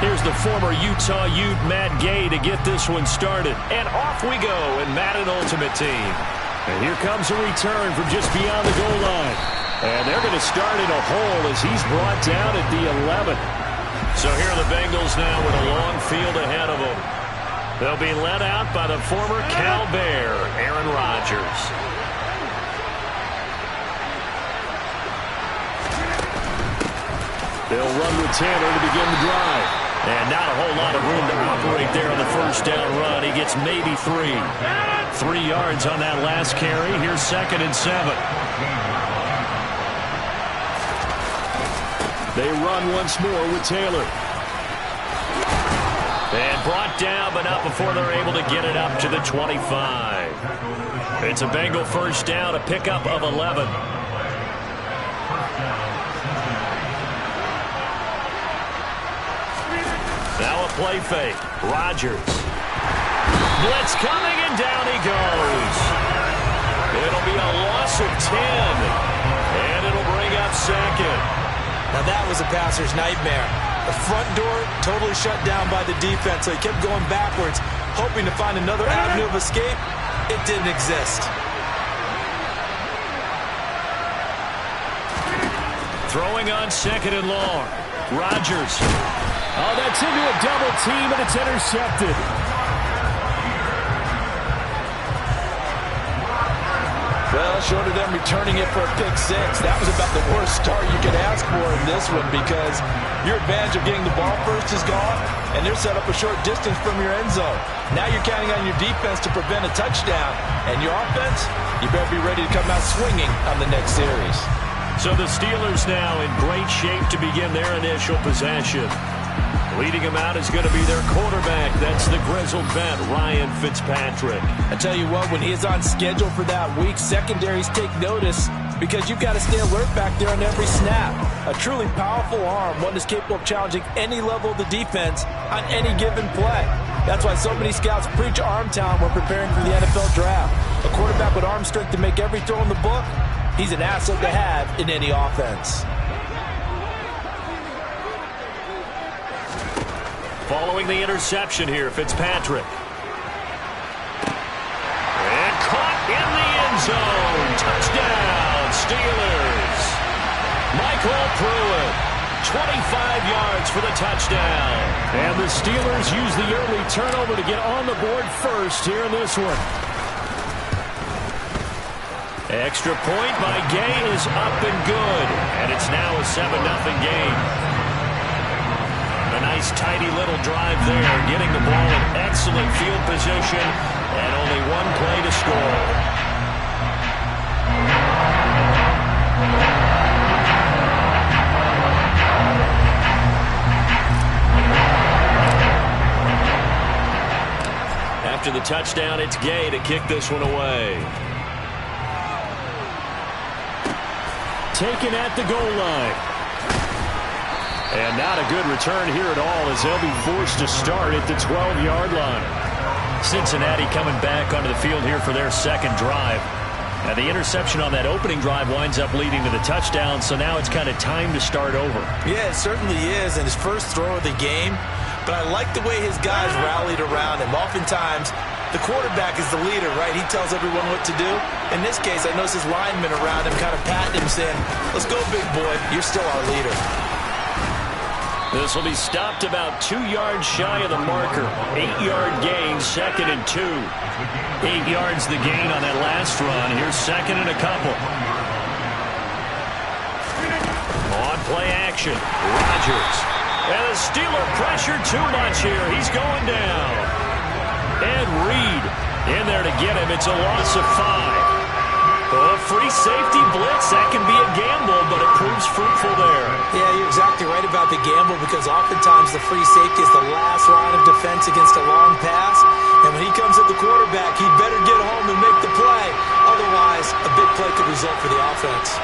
Here's the former Utah Ute, Matt Gay, to get this one started. And off we go in Madden Ultimate Team. And here comes a return from just beyond the goal line. And they're going to start in a hole as he's brought down at the 11. So here are the Bengals now with a long field ahead of them. They'll be led out by the former Cal Bear, Aaron Rodgers. They'll run with Tanner to begin the drive. And not a whole lot of room to operate there on the first down run. He gets maybe 3. 3 yards on that last carry. Here's 2nd and 7. They run once more with Taylor. And brought down, but not before they're able to get it up to the 25. It's a Bengal first down, a pickup of 11. Now a play fake. Rodgers. Blitz coming, and down he goes. It'll be a loss of 10. And it'll bring up 2nd. Now that was a passer's nightmare. The front door totally shut down by the defense, so he kept going backwards, hoping to find another avenue of escape. It didn't exist. Throwing on 2nd and long. Rodgers. Oh, that's into a double team, and it's intercepted. Well, short of them returning it for a pick 6, that was about the worst start you could ask for in this one, because your advantage of getting the ball first is gone, and they're set up a short distance from your end zone. Now you're counting on your defense to prevent a touchdown, and your offense, you better be ready to come out swinging on the next series. So the Steelers now in great shape to begin their initial possession. Leading him out is going to be their quarterback. That's the grizzled vet, Ryan Fitzpatrick. I tell you what, when he is on schedule for that week, secondaries take notice because you've got to stay alert back there on every snap. A truly powerful arm, one that's capable of challenging any level of the defense on any given play. That's why so many scouts preach arm talent when preparing for the NFL draft. A quarterback with arm strength to make every throw in the book, he's an asset to have in any offense. Following the interception here, Fitzpatrick. And caught in the end zone. Touchdown, Steelers. Michael Pruitt, 25 yards for the touchdown. And the Steelers use the early turnover to get on the board first here in this one. Extra point by Gay is up and good. And it's now a 7-0 game. A nice, tidy little drive there, getting the ball in excellent field position, and only one play to score. After the touchdown, it's Gay to kick this one away. Taken at the goal line. And not a good return here at all, as they'll be forced to start at the 12-yard line. Cincinnati coming back onto the field here for their second drive. And the interception on that opening drive winds up leading to the touchdown, so now it's kind of time to start over. Yeah, it certainly is, and his first throw of the game. But I like the way his guys rallied around him. Oftentimes, the quarterback is the leader, right? He tells everyone what to do. In this case, I noticed his linemen around him kind of patting him, saying, "Let's go, big boy. You're still our leader." This will be stopped about 2 yards shy of the marker. 8-yard gain, 2nd and 2. 8 yards the gain on that last run. Here's 2nd and a couple. On play action, Rodgers. And the Steeler pressure too much here. He's going down. And Reed in there to get him. It's a loss of 5. A free safety blitz, that can be a gamble, but it proves fruitful there. Yeah, you're exactly right about the gamble, because oftentimes the free safety is the last line of defense against a long pass. And when he comes at the quarterback, he'd better get home and make the play. Otherwise, a big play could result for the offense.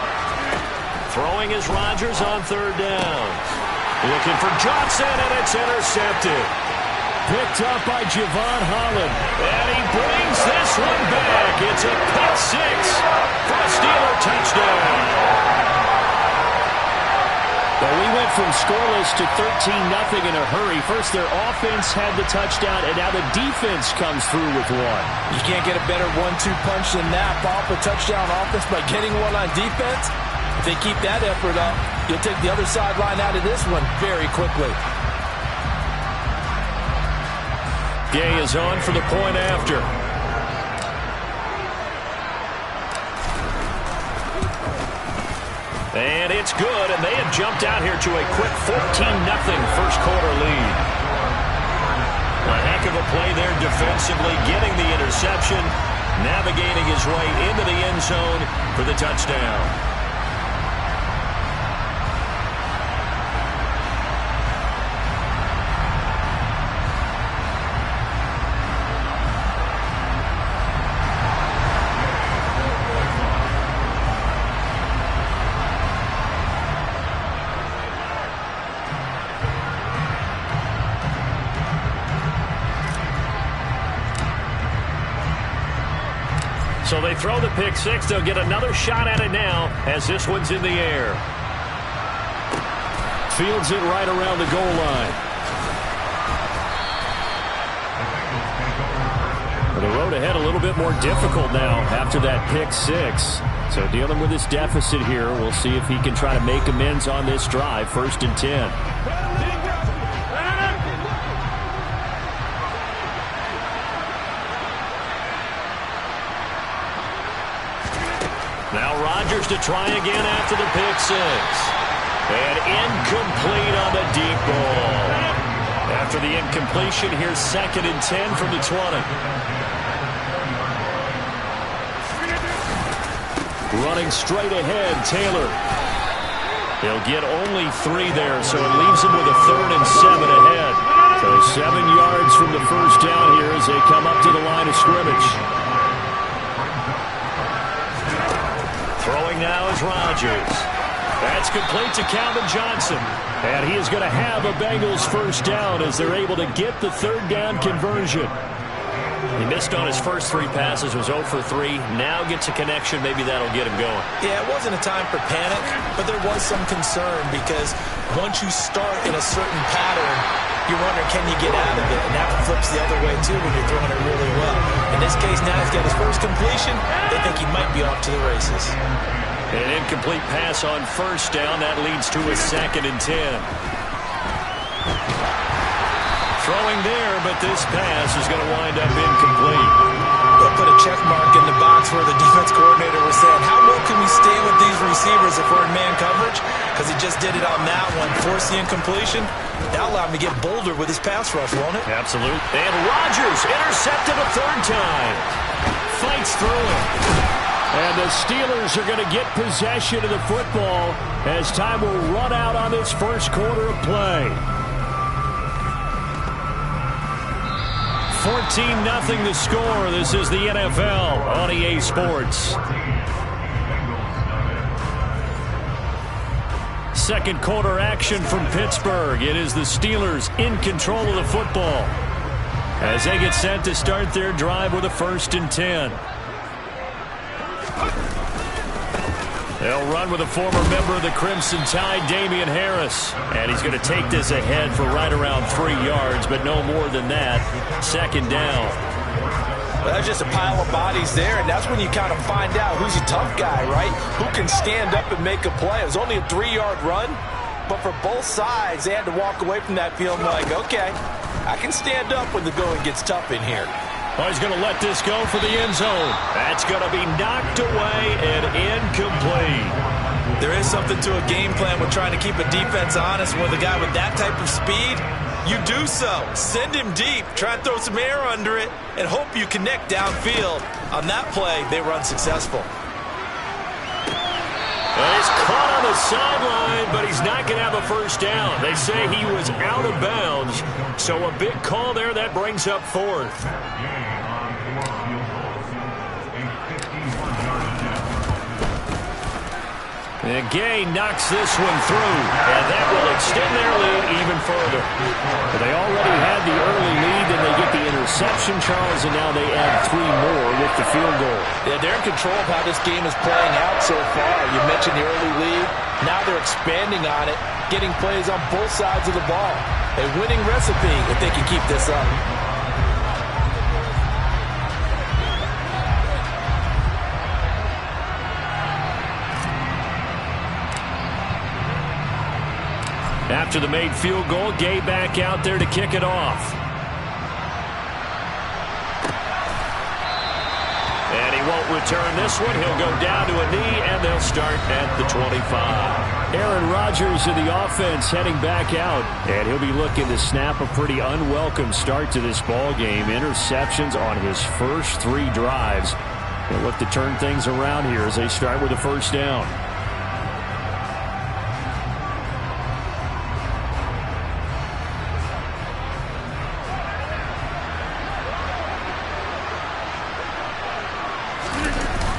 Throwing is Rodgers on 3rd down. Looking for Johnson, and it's intercepted. Picked up by Javon Holland. And he brings this one back. It's a pick 6 for a Steeler touchdown. But we went from scoreless to 13-0 in a hurry. First, their offense had the touchdown, and now the defense comes through with one. You can't get a better 1-2 punch than that. Off a touchdown offense by getting one on defense. If they keep that effort up, you'll take the other sideline out of this one very quickly. Gay is on for the point after. And it's good, and they have jumped out here to a quick 14-0 first quarter lead. A heck of a play there defensively, getting the interception, navigating his way into the end zone for the touchdown. So they throw the pick six. They'll get another shot at it now as this one's in the air. Fields it right around the goal line. But the road ahead a little bit more difficult now after that pick six. So dealing with this deficit here, we'll see if he can try to make amends on this drive. 1st and 10. Now Rodgers to try again after the pick six. And incomplete on the deep ball. After the incompletion, here's 2nd and 10 from the 20. Running straight ahead, Taylor. He'll get only 3 there, so it leaves him with a 3rd and 7 ahead. So 7 yards from the first down here as they come up to the line of scrimmage. Throwing now is Rodgers. That's complete to Calvin Johnson. And he is going to have a Bengals first down as they're able to get the 3rd down conversion. He missed on his first 3 passes, was 0 for 3. Now gets a connection. Maybe that'll get him going. Yeah, it wasn't a time for panic, but there was some concern because once you start in a certain pattern, you wonder, can you get out of it? And that flips the other way, too, when you're throwing it really well. In this case, now he's got his first completion. They think he might be off to the races. An incomplete pass on first down. That leads to a 2nd and 10. Throwing there, but this pass is going to wind up incomplete. They'll put a check mark in the box where the defense coordinator was saying, how well can we stay with these receivers if we're in man coverage? Because he just did it on that one, forced the incompletion. That'll allow him to get bolder with his pass rush, won't it? Absolutely. And Rodgers intercepted a 3rd time. Fights through it. And the Steelers are going to get possession of the football as time will run out on this first quarter of play. 14-0 the score. This is the NFL on EA Sports. Second quarter action from Pittsburgh. It is the Steelers in control of the football as they get set to start their drive with a 1st and 10. They'll run with a former member of the Crimson Tide, Damian Harris. And he's going to take this ahead for right around 3 yards, but no more than that. 2nd down. Well, that's just a pile of bodies there, and that's when you kind of find out who's a tough guy, right? Who can stand up and make a play. It was only a 3-yard run, but for both sides, they had to walk away from that feeling like, okay, I can stand up when the going gets tough in here. Oh, he's going to let this go for the end zone. That's going to be knocked away and incomplete. There is something to a game plan with trying to keep a defense honest. With a guy with that type of speed, you do so. Send him deep. Try and throw some air under it and hope you connect downfield. On that play, they were unsuccessful. And he's caught on the sideline, but he's not going to have a first down. They say he was out of bounds. So a big call there. That brings up 4th. And Gay knocks this one through, and that will extend their lead even further. But they already had the early lead, and they get the interception, Charles, and now they add 3 more with the field goal. Yeah, they're in control of how this game is playing out so far. are. You mentioned the early lead. Now they're expanding on it, getting plays on both sides of the ball. A winning recipe if they can keep this up. After the made field goal, Gay back out there to kick it off. And he won't return this one. He'll go down to a knee, and they'll start at the 25. Aaron Rodgers in the offense heading back out. And he'll be looking to snap a pretty unwelcome start to this ball game. Interceptions on his first 3 drives. He'll look to turn things around here as they start with a first down.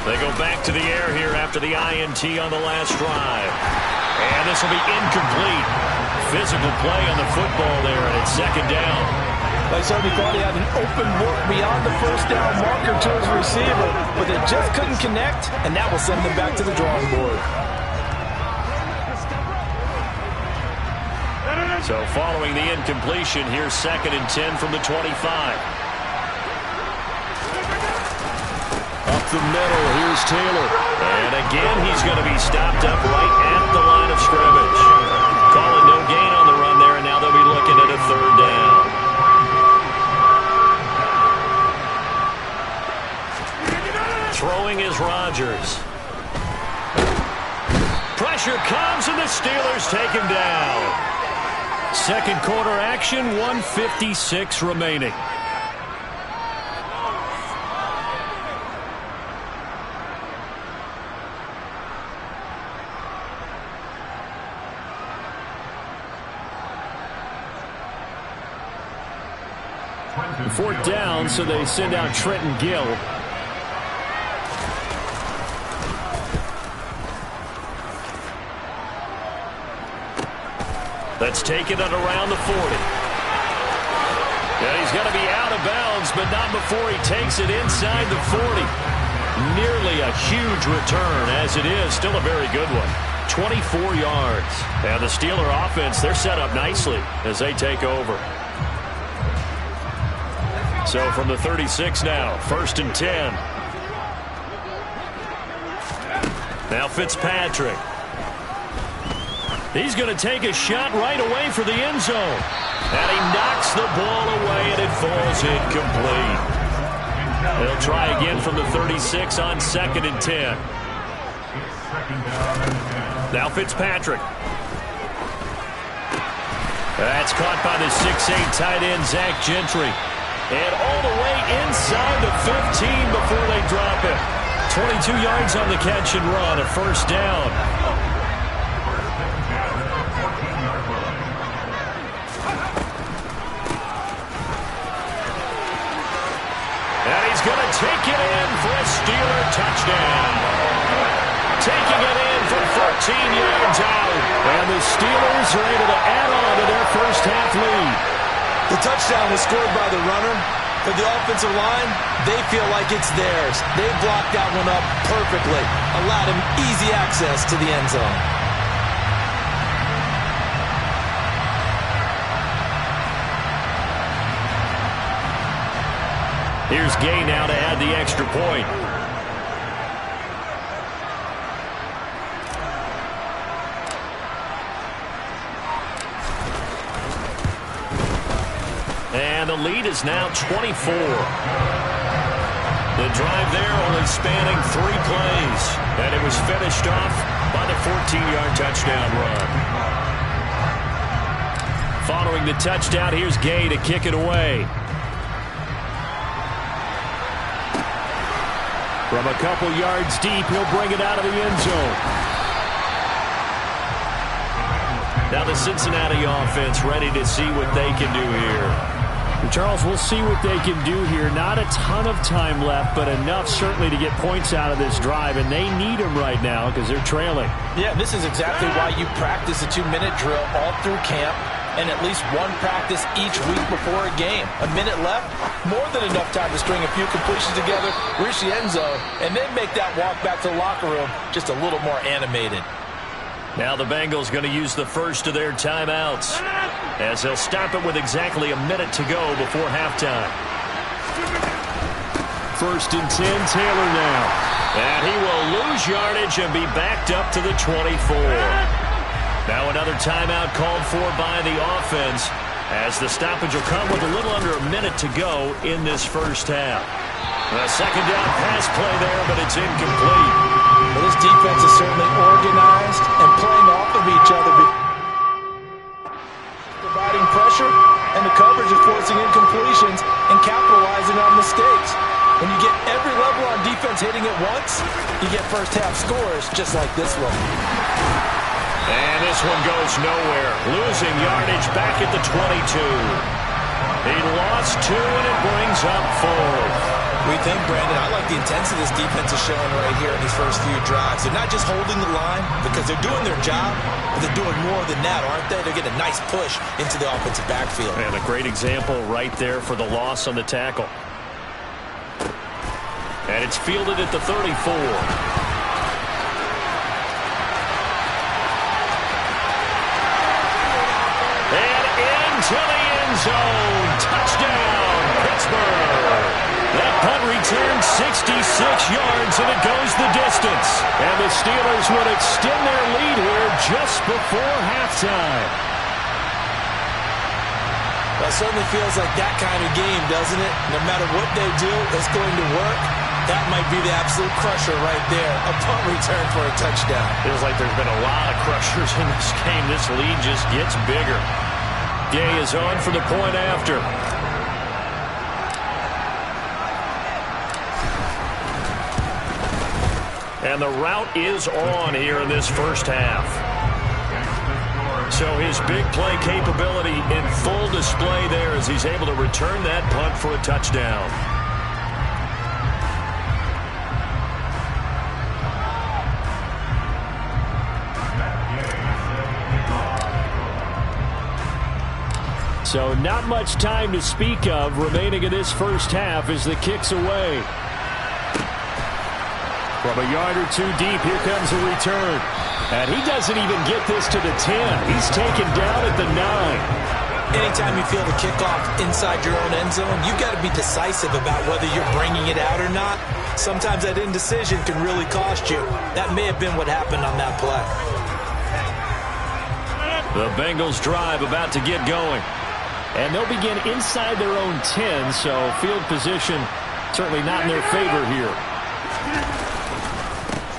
They go back to the air here after the INT on the last drive. And this will be incomplete. Physical play on the football there, and it's second down. They certainly thought he had an open look beyond the first down marker to his receiver, but they just couldn't connect, and that will send them back to the drawing board. So following the incompletion, here's 2nd and 10 from the 25. Up the middle, here's Taylor. And again, he's going to be stopped up right at the line of scrimmage. Calling no gain on the run there, and now they'll be looking at a 3rd down. Throwing is Rodgers. Pressure comes, and the Steelers take him down. Second quarter action, 1:56 remaining. Fourth down, so they send out Trenton Gill. Let's take it at around the 40. And he's going to be out of bounds, but not before he takes it inside the 40. Nearly a huge return, as it is. Still a very good one. 24 yards. And the Steeler offense, they're set up nicely as they take over. So from the 36 now, 1st and 10. Now Fitzpatrick. He's going to take a shot right away for the end zone. And he knocks the ball away, and it falls incomplete. They'll try again from the 36 on 2nd and 10. Now Fitzpatrick. That's caught by the 6'8" tight end, Zach Gentry. And all the way inside the 15 before they drop it. 22 yards on the catch and run, a first down. And he's going to take it in for a Steeler touchdown. Taking it in from 14 yards out. And the Steelers are able to add on to their first half lead. The touchdown was scored by the runner. For the offensive line, they feel like it's theirs. They blocked that one up perfectly. Allowed him easy access to the end zone. Here's Gay now to add the extra point. And the lead is now 24. The drive there only spanning 3 plays. And it was finished off by the 14-yard touchdown run. Following the touchdown, here's Gay to kick it away. From a couple yards deep, he'll bring it out of the end zone. Now the Cincinnati offense ready to see what they can do here. Charles, we'll see what they can do here. Not a ton of time left, but enough certainly to get points out of this drive, and they need them right now because they're trailing. Yeah, this is exactly why you practice a 2-minute drill all through camp. and at least one practice each week before a game. A minute left, more than enough time to string a few completions together, reach the end zone, and then make that walk back to the locker room just a little more animated. Now the Bengals going to use the first of their timeouts as they'll stop it with exactly a minute to go before halftime. 1st and 10, Taylor now. And he will lose yardage and be backed up to the 24. Now another timeout called for by the offense as the stoppage will come with a little under a minute to go in this first half. The second down pass play there, but it's incomplete. Well, this defense is certainly organized and playing off of each other. Providing pressure, and the coverage is forcing incompletions and capitalizing on mistakes. When you get every level on defense hitting at once, you get first half scores just like this one. And this one goes nowhere. Losing yardage back at the 22. He lost 2, and it brings up 4. We think, Brandon, I like the intensity this defense is showing right here in these first few drives. They're not just holding the line because they're doing their job, but they're doing more than that, aren't they? They're getting a nice push into the offensive backfield. And a great example right there for the loss on the tackle. And it's fielded at the 34. And into the end zone. Touchdown, Pittsburgh. That punt returns 66 yards, and it goes the distance. And the Steelers would extend their lead here just before halftime. Well, it certainly feels like that kind of game, doesn't it? No matter what they do, it's going to work. That might be the absolute crusher right there. A punt return for a touchdown. Feels like there's been a lot of crushers in this game. This lead just gets bigger. Gay is on for the point after. And the route is on here in this first half. So his big play capability in full display there as he's able to return that punt for a touchdown. So not much time to speak of remaining in this first half as the kick's away. From a yard or two deep, here comes a return. And he doesn't even get this to the 10. He's taken down at the 9. Anytime you feel the kickoff inside your own end zone, you've got to be decisive about whether you're bringing it out or not. Sometimes that indecision can really cost you. That may have been what happened on that play. The Bengals drive about to get going. And they'll begin inside their own 10, so field position certainly not in their favor here.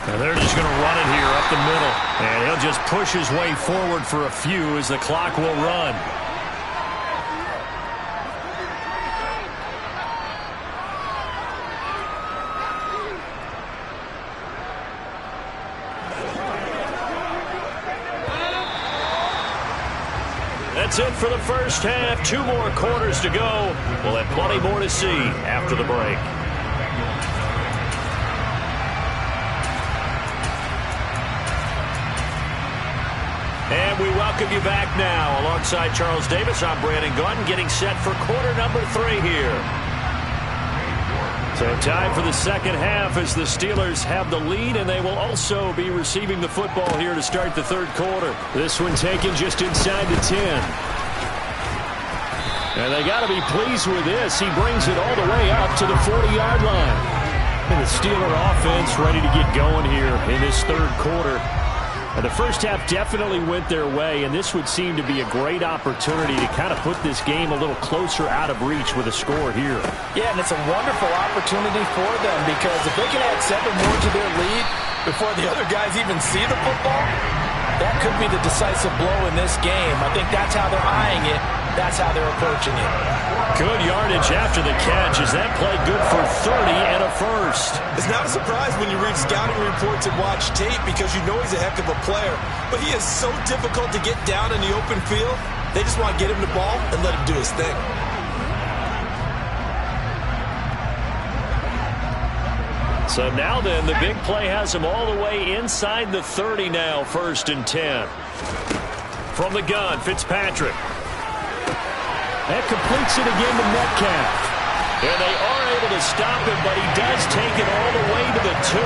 And they're just going to run it here up the middle. And he'll just push his way forward for a few as the clock will run. That's it for the first half. 2 more quarters to go. We'll have plenty more to see after the break. And we welcome you back now. Alongside Charles Davis, I'm Brandon Gaudin, getting set for quarter number 3 here. So time for the second half as the Steelers have the lead, and they will also be receiving the football here to start the third quarter. This one taken just inside the 10. And they got to be pleased with this. He brings it all the way up to the 40-yard line. And the Steeler offense ready to get going here in this third quarter. And the first half definitely went their way, and this would seem to be a great opportunity to kind of put this game a little closer out of reach with a score here. Yeah, and it's a wonderful opportunity for them because if they can add 7 more to their lead before the other guys even see the football, that could be the decisive blow in this game. I think that's how they're eyeing it. That's how they're approaching it. Good yardage after the catch. Is that play good for 30 and a first? It's not a surprise when you read scouting reports and watch tape because you know he's a heck of a player. But he is so difficult to get down in the open field. They just want to get him the ball and let him do his thing. So now then, the big play has him all the way inside the 30 now, 1st and 10. From the gun, Fitzpatrick. That completes it again to Metcalf. And they are able to stop him, but he does take it all the way to the 2.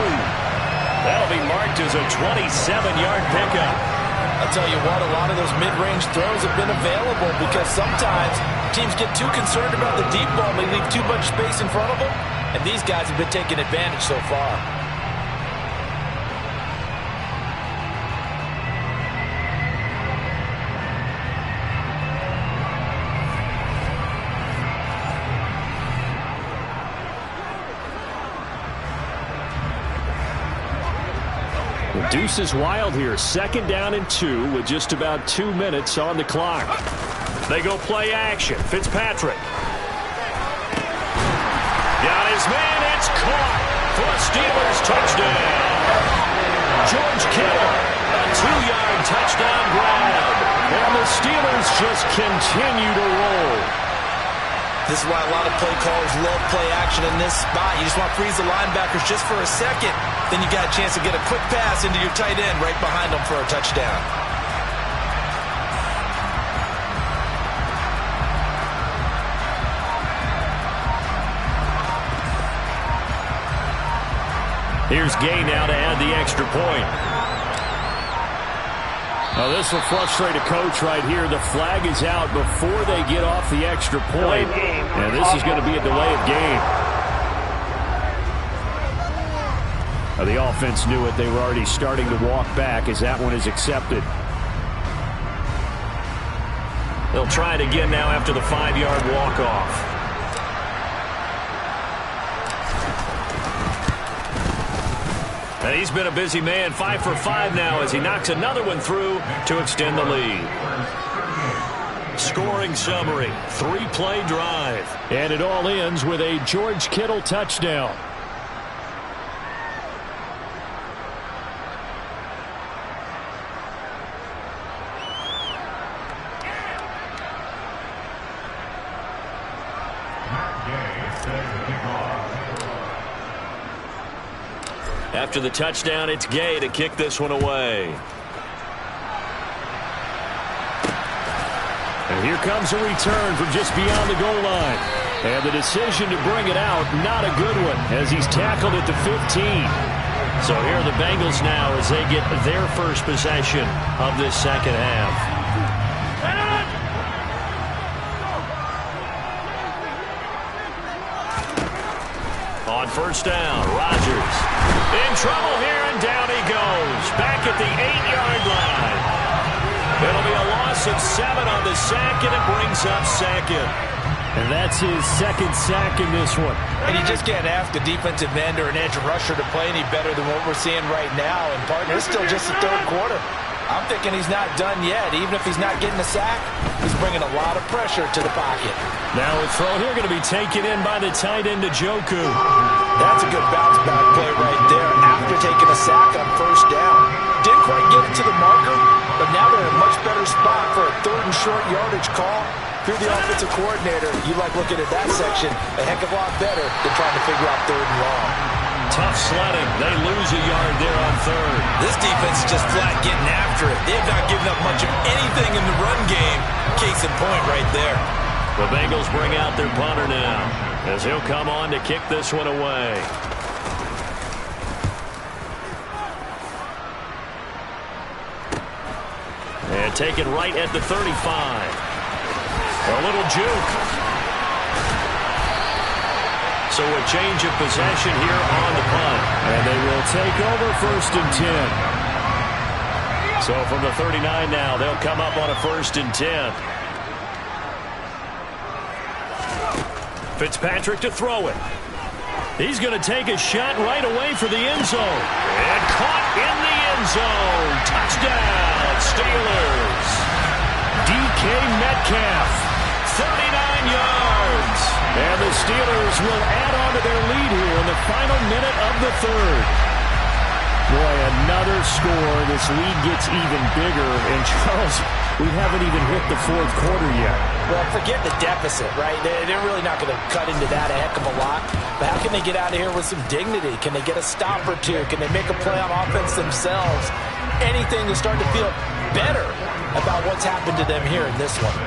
That'll be marked as a 27-yard pickup. I'll tell you what, a lot of those mid-range throws have been available because sometimes teams get too concerned about the deep ball and they leave too much space in front of them, and these guys have been taking advantage so far. The deuce is wild here. 2nd down and 2 with just about 2 minutes on the clock. They go play action. Fitzpatrick. Got his man. It's caught for a Steelers touchdown. George Kittle, a 2-yard touchdown grab. And the Steelers just continue to roll. This is why a lot of play callers love play action in this spot. You just want to freeze the linebackers just for a second. Then you got a chance to get a quick pass into your tight end right behind them for a touchdown. Here's Gay now to add the extra point. Now this will frustrate a coach right here. The flag is out before they get off the extra point. And this is going to be a delay of game. Now the offense knew it. They were already starting to walk back as that one is accepted. They'll try it again now after the 5-yard walk-off. And he's been a busy man, 5 for 5 now as he knocks another one through to extend the lead. Scoring summary, 3-play drive. And it all ends with a George Kittle touchdown. After the touchdown, it's Gay to kick this one away. And here comes a return from just beyond the goal line. And the decision to bring it out, not a good one, as he's tackled at the 15. So here are the Bengals now as they get their first possession of this second half. On first down, Rodgers in trouble here, and down he goes. Back at the 8-yard line. It'll be a loss of 7 on the sack, and it brings up second. And that's his second sack in this one. And you just can't ask a defensive end or an edge rusher to play any better than what we're seeing right now. And, partner, it's still just the 3rd quarter. I'm thinking he's not done yet. Even if he's not getting a sack, he's bringing a lot of pressure to the pocket. Now a throw here going to be taken in by the tight end, Njoku. That's a good bounce-back play right there after taking a sack on first down. Didn't quite get it to the marker, but now they're in a much better spot for a 3rd and short yardage call. If you're the offensive coordinator, you like looking at that section a heck of a lot better than trying to figure out 3rd and long. Tough sledding. They lose a yard there on 3rd. This defense is just flat getting after it. They have not given up much of anything in the run game. Case in point right there. The Bengals bring out their punter now as he'll come on to kick this one away. And taken right at the 35. A little juke. So a change of possession here on the punt. And they will take over 1st and 10. So from the 39 now, they'll come up on a 1st and 10. Fitzpatrick to throw it. He's going to take a shot right away for the end zone. And caught in the end zone. Touchdown, Steelers. DK Metcalf, 39 yards. And the Steelers will add on to their lead here in the final minute of the 3rd. Boy, another score. This lead gets even bigger. And, Charles, we haven't even hit the 4th quarter yet. Well, forget the deficit, right? They're really not going to cut into that a heck of a lot. But how can they get out of here with some dignity? Can they get a stop or two? Can they make a play on offense themselves? Anything to start to feel better about what's happened to them here in this one.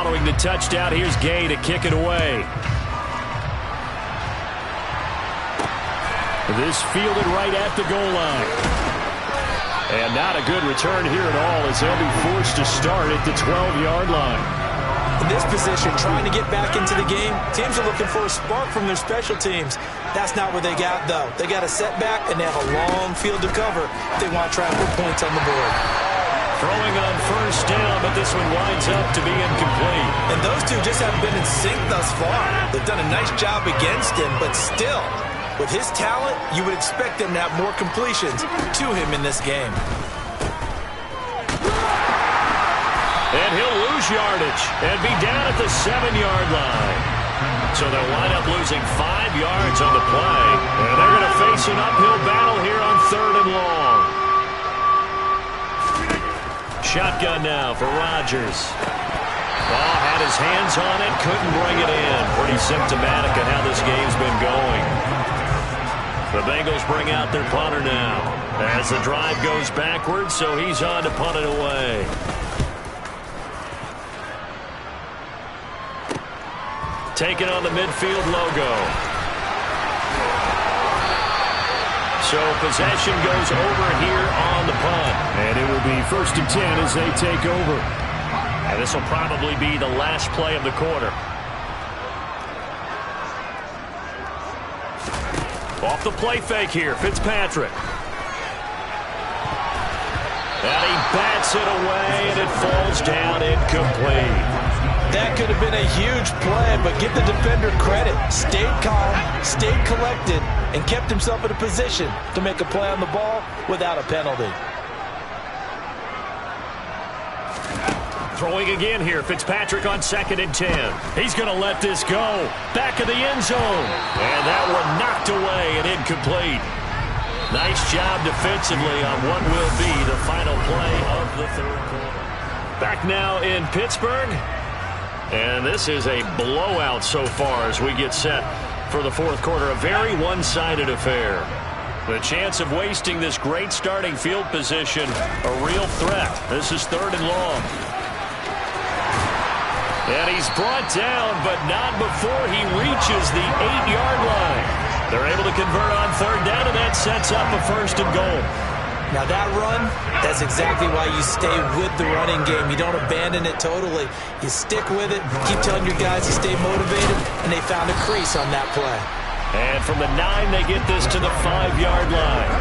following the touchdown. Here's Gay to kick it away. This fielded right at the goal line. And not a good return here at all as they'll be forced to start at the 12-yard line. In this position, trying to get back into the game, teams are looking for a spark from their special teams. That's not what they got, though. They got a setback, and they have a long field to cover if they want to try and put points on the board. Throwing on first down, but this one winds up to be incomplete. And those two just haven't been in sync thus far. They've done a nice job against him, but still, with his talent, you would expect them to have more completions to him in this game. And he'll lose yardage and be down at the 7-yard line. So they'll wind up losing 5 yards on the play. And they're going to face an uphill battle here on 3rd and long. Shotgun now for Rodgers. Ball had his hands on it, couldn't bring it in. Pretty symptomatic of how this game's been going. The Bengals bring out their punter now as the drive goes backwards, so he's on to punt it away. Taking on the midfield logo. So possession goes over here on the punt. And it will be 1st and 10 as they take over. And this will probably be the last play of the quarter. Off the play fake here, Fitzpatrick. And he bats it away, and it falls down incomplete. That could have been a huge play, but give the defender credit. Stayed calm, stayed collected, and kept himself in a position to make a play on the ball without a penalty. Throwing again here, Fitzpatrick on 2nd and 10. He's going to let this go. Back of the end zone. And that one knocked away and incomplete. Nice job defensively on what will be the final play of the 3rd quarter. Back now in Pittsburgh. And this is a blowout so far as we get set for the 4th quarter. A very one-sided affair. The chance of wasting this great starting field position, a real threat. This is 3rd and long. And he's brought down, but not before he reaches the 8-yard line. They're able to convert on 3rd down, and that sets up a 1st and goal. Now that run, that's exactly why you stay with the running game. You don't abandon it totally. You stick with it, keep telling your guys to stay motivated, and they found a crease on that play. And from the 9, they get this to the 5-yard line.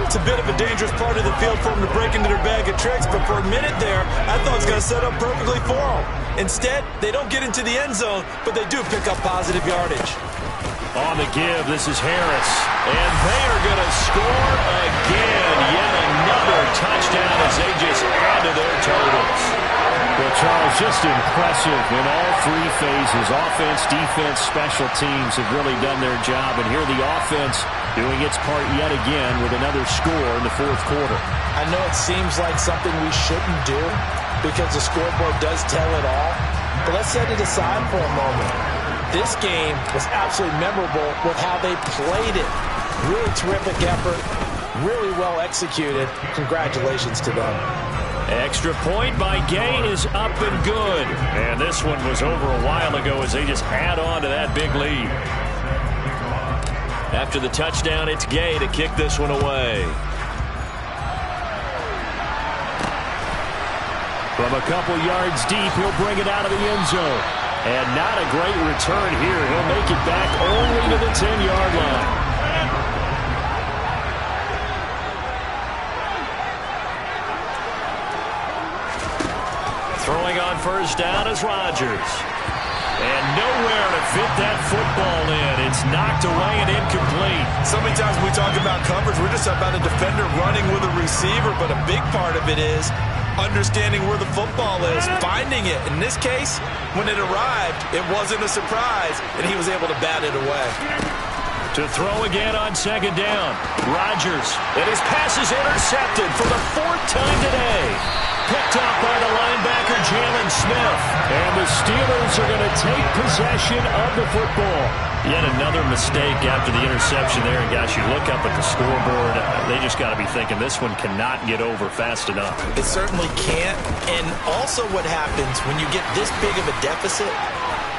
It's a bit of a dangerous part of the field for them to break into their bag of tricks, but for a minute there, I thought it was going to set up perfectly for them. Instead, they don't get into the end zone, but they do pick up positive yardage. On the give, this is Harris. And they are going to score again. Yet another touchdown as they just add to their totals. Well, Charles, just impressive in all 3 phases. Offense, defense, special teams have really done their job. And here the offense doing its part yet again with another score in the 4th quarter. I know it seems like something we shouldn't do because the scoreboard does tell it all. But let's set it aside for a moment. This game was absolutely memorable with how they played it. Really terrific effort, really well executed. Congratulations to them. Extra point by Gay is up and good. And this one was over a while ago as they just add on to that big lead. After the touchdown, it's Gay to kick this one away. From a couple yards deep, he'll bring it out of the end zone. And not a great return here. He'll make it back only to the 10-yard line. Throwing on first down is Rodgers. And nowhere to fit that football in. It's knocked away and incomplete. So many times when we talk about coverage, we're just about a defender running with a receiver, but a big part of it is understanding where the football is, finding it. In this case, when it arrived, it wasn't a surprise, and he was able to bat it away. To throw again on 2nd down. Rodgers, and his pass is intercepted for the 4th time today. picked off by the linebacker, Jalen Smith. And the Steelers are going to take possession of the football. Yet another mistake after the interception there. And, guys, you look up at the scoreboard, they just got to be thinking this one cannot get over fast enough. It certainly can't. And also what happens when you get this big of a deficit,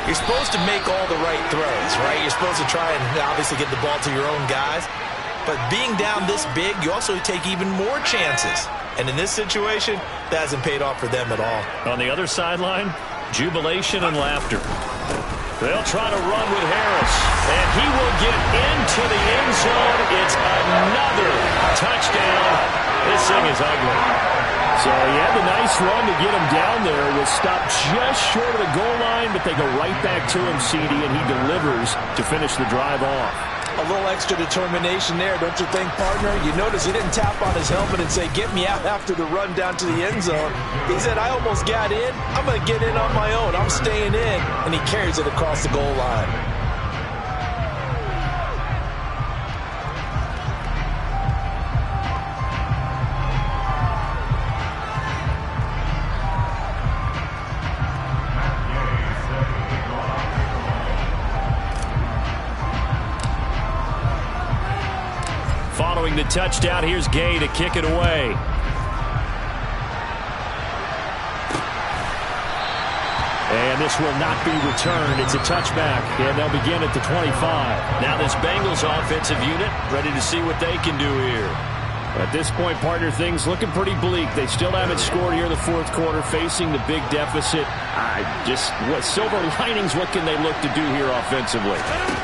you're supposed to make all the right throws, right? You're supposed to try and obviously get the ball to your own guys. But being down this big, you also take even more chances. And in this situation, that hasn't paid off for them at all. On the other sideline, jubilation and laughter. They'll try to run with Harris, and he will get into the end zone. It's another touchdown. This thing is ugly. So he had the nice run to get him down there. Was stopped just short of the goal line, but they go right back to him, CD, and he delivers to finish the drive off. A little extra determination there, don't you think, partner? You notice he didn't tap on his helmet and say, get me out after the run down to the end zone. He said, I almost got in. I'm going to get in on my own. I'm staying in. And he carries it across the goal line. Following the touchdown, here's Gay to kick it away. And this will not be returned. It's a touchback, and they'll begin at the 25. Now this Bengals offensive unit ready to see what they can do here. At this point, partner, things looking pretty bleak. They still haven't scored here in the fourth quarter, facing the big deficit. What silver linings, what can they look to do here offensively?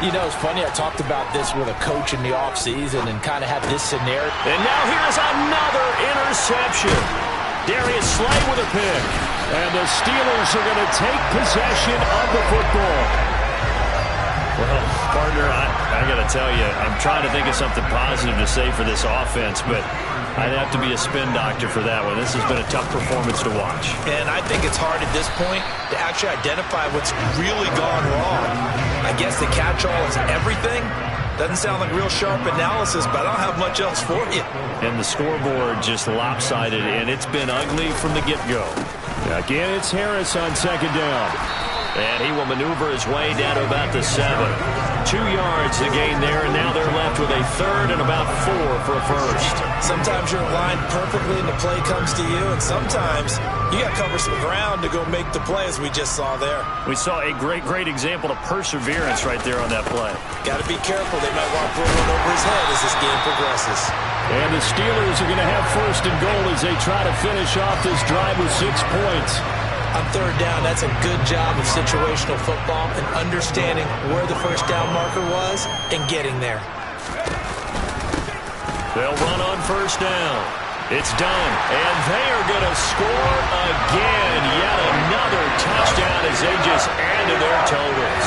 You know, it's funny, I talked about this with a coach in the offseason and kind of had this scenario. And now here's another interception. Darius Slay with a pick. And the Steelers are going to take possession of the football. Well, partner, I got to tell you, I'm trying to think of something positive to say for this offense, but I'd have to be a spin doctor for that one. This has been a tough performance to watch. And I think it's hard at this point to actually identify what's really gone wrong. I guess the catch-all is everything. Doesn't sound like real sharp analysis, but I don't have much else for you. And the scoreboard just lopsided, and it's been ugly from the get-go. Again, it's Harris on second down. And he will maneuver his way down to about the 7. 2 yards to gain there, and now they're left with a third and about 4 for a first. Sometimes you're aligned perfectly and the play comes to you, and sometimes you got to cover some ground to go make the play, as we just saw there. We saw a great example of perseverance right there on that play. Got to be careful. They might want to throw one over his head as this game progresses. And the Steelers are going to have first and goal as they try to finish off this drive with 6 points. On third down, that's a good job of situational football and understanding where the first down marker was and getting there. They'll run on first down. It's done. And they are going to score again. Yet another touchdown as they just add to their totals.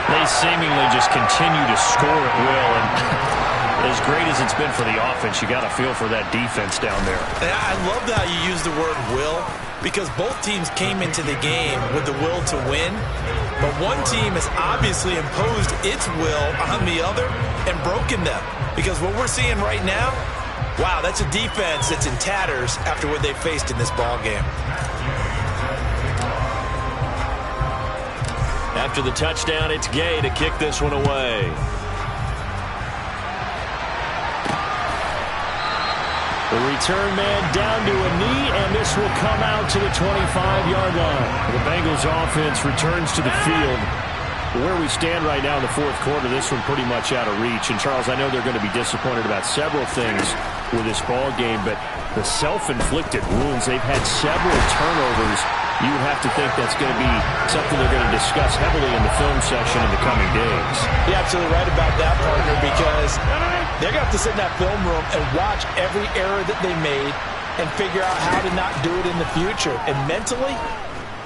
They seemingly just continue to score at will. And as great as it's been for the offense, you got to feel for that defense down there. And I love how you use the word will, because both teams came into the game with the will to win, but one team has obviously imposed its will on the other and broken them. Because what we're seeing right now, wow, that's a defense that's in tatters after what they faced in this ball game. After the touchdown, it's Gay to kick this one away. The return man down to a knee, and this will come out to the 25-yard line. The Bengals offense returns to the field. Where we stand right now in the fourth quarter, this one pretty much out of reach. And, Charles, I know they're going to be disappointed about several things with this ball game, but the self-inflicted wounds, they've had several turnovers. You would have to think that's going to be something they're going to discuss heavily in the film section in the coming days. You're absolutely right about that, partner, because they're going to have to sit in that film room and watch every error that they made and figure out how to not do it in the future. And mentally,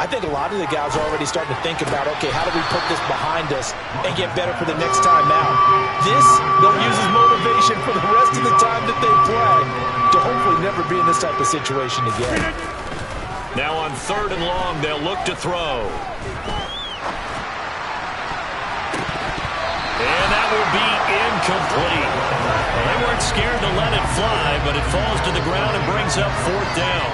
I think a lot of the guys are already starting to think about, okay, how do we put this behind us and get better for the next time out? This, they'll use as motivation for the rest of the time that they play to hopefully never be in this type of situation again. Now on third and long, they'll look to throw. And that will be incomplete. They weren't scared to let it fly, but it falls to the ground and brings up fourth down.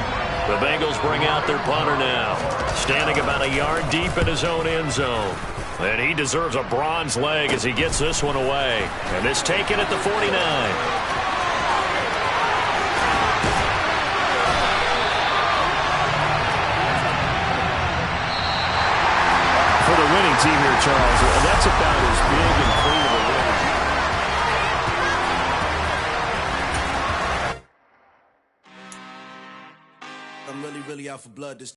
The Bengals bring out their punter now, standing about a yard deep in his own end zone. And he deserves a bronze leg as he gets this one away. And it's taken at the 49. For the winning team here, Charles, that's about as big and clean of a win. I'm really out for blood this